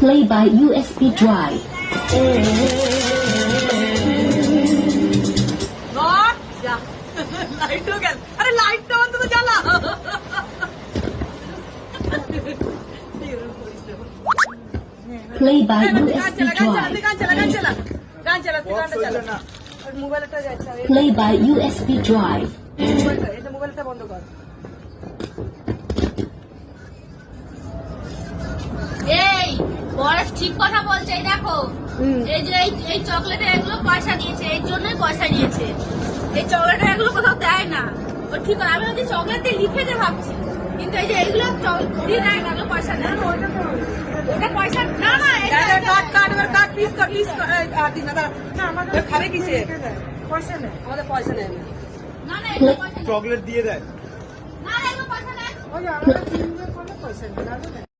Play by USB drive. Light গেল, আরে লাইটটা অন্তত জ্বালা। Play by USB drive. গান চালা, তুই গানটা চালা। আর মোবাইলটা যাচ্ছে। Play by USB drive. মোবাইলটা বন্ধ কর। এই বয়স ঠিক কথা বলছে, এই দেখো এই যে এই চকলেটে এগুলো পয়সা দিয়েছে, এই জন্যই পয়সা নিয়েছে। এই চকলেটে এগুলো কোথাও দেয় না, ও ঠিক আছে। আমি হচ্ছে চকলেট দিয়ে লিখে দিয়ে ভাবছি, কিন্তু এই যে এইগুলো দিয়ে দেয় না, এগুলো পয়সা নেয়। ওটা পয়সা না, না কাট প্লিজ খাবে কিসে? পয়সা নেই, আমাদের পয়সা নেই না, না এগুলো পয়সা নেয়। চকলেট দিয়ে দেয়। না, এগুলো পয়সা নেয়। আমরা 3 জন পয়সা নেই।